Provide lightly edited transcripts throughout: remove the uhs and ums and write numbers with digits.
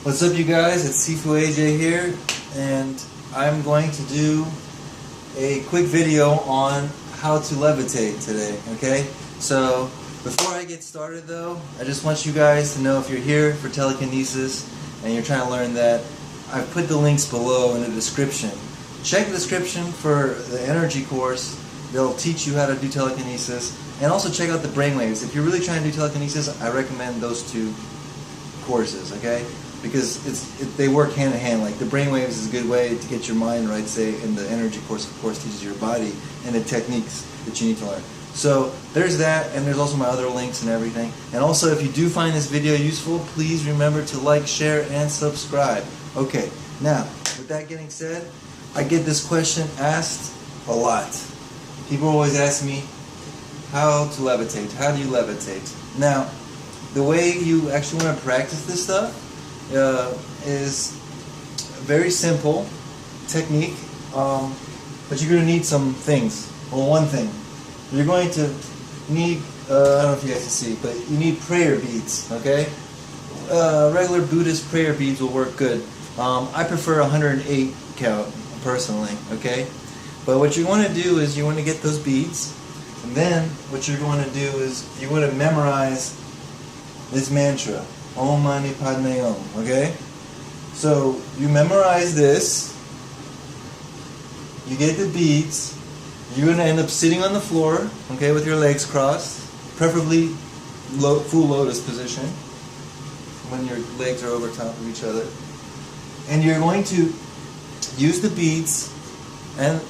What's up, you guys? It's Sifu AJ here, and I'm going to do a quick video on how to levitate today, okay? So, before I get started though, I just want you guys to know, if you're here for telekinesis and you're trying to learn that, I've put the links below in the description. Check the description for the energy course. They'll teach you how to do telekinesis, and also check out the brainwaves. If you're really trying to do telekinesis, I recommend those two courses, okay? Because they work hand in hand. Like, the brainwaves is a good way to get your mind right, say, and the energy course, of course, teaches your body and the techniques that you need to learn. So there's that, and there's also my other links and everything. And also, if you do find this video useful, please remember to like, share, and subscribe. Okay, now, with that getting said, I get this question asked a lot. People always ask me how to levitate. How do you levitate? Now, the way you actually want to practice this stuff is a very simple technique, but you're going to need some things. Well, one thing, you're going to need, I don't know if you guys can see, but you need prayer beads, okay? Regular Buddhist prayer beads will work good. I prefer 108 count, personally, okay? But what you want to do is you want to get those beads, and then what you're going to do is you want to memorize this mantra, Om Mani Padme Om, okay? So you memorize this, you get the beads, you're going to end up sitting on the floor, okay, with your legs crossed, preferably full lotus position, when your legs are over top of each other. And you're going to use the beads and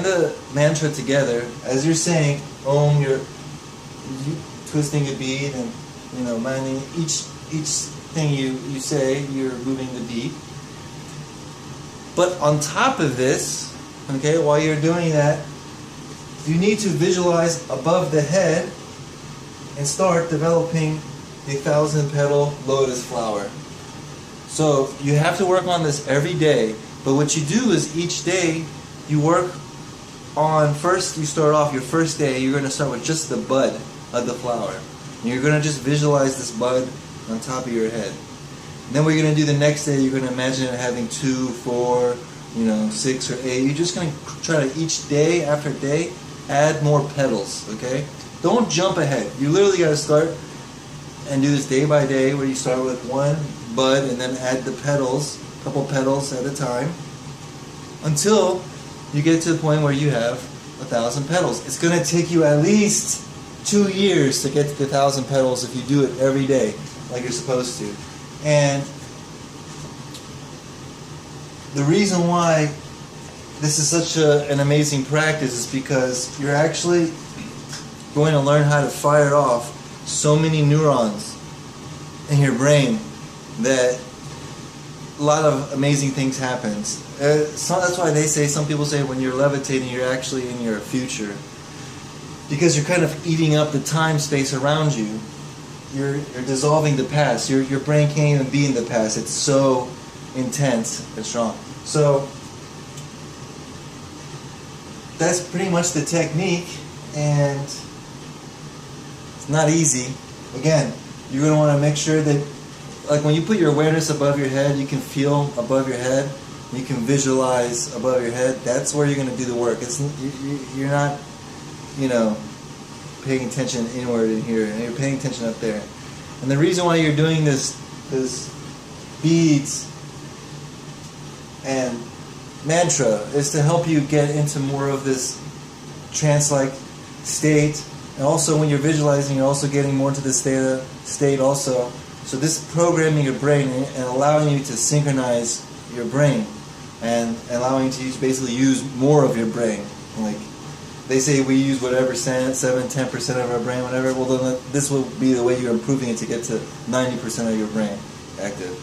the mantra together. As you're saying Om, you're twisting a bead, and Mani, each thing you say, you're moving the bead. But on top of this, okay, while you're doing that, you need to visualize above the head and start developing the 1,000-petal lotus flower. So you have to work on this every day, but what you do is each day you work on, first you start off your first day, you're going to start with just the bud of the flower. And you're going to just visualize this bud on top of your head. And then what you're going to do the next day, you're going to imagine it having 2, 4, 6 or 8. You're just going to try to, each day after day, add more petals, okay? Don't jump ahead. You literally got to start and do this day by day, where you start with one bud and then add the petals, a couple petals at a time, until you get to the point where you have 1,000 petals. It's going to take you at least 2 years to get to the 1,000 petals if you do it every day like you're supposed to. And the reason why this is such an amazing practice is because you're actually going to learn how to fire off so many neurons in your brain that a lot of amazing things happen. So that's why they say, some people say when you're levitating, you're actually in your future, because you're kind of eating up the time space around you. You're dissolving the past. Your brain can't even be in the past. It's so intense and strong. So that's pretty much the technique, and it's not easy. Again, you're going to want to make sure that, like, when you put your awareness above your head, you can feel above your head, you can visualize above your head. That's where you're going to do the work. You're not, paying attention inward in here, and you're paying attention up there. And the reason why you're doing this beads and mantra is to help you get into more of this trance-like state. And also, when you're visualizing, you're also getting more into the state also. So this is programming your brain and allowing you to synchronize your brain, and allowing you to basically use more of your brain. Like, they say we use whatever 7-10% of our brain, whatever. Well, then this will be the way you're improving it to get to 90% of your brain active.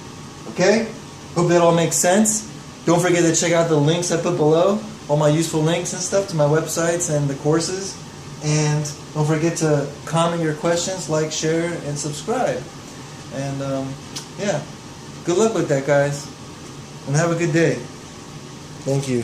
Okay? Hope that all makes sense. Don't forget to check out the links I put below, all my useful links and stuff to my websites and the courses. And don't forget to comment your questions, like, share, and subscribe. And yeah, good luck with that, guys. And have a good day. Thank you.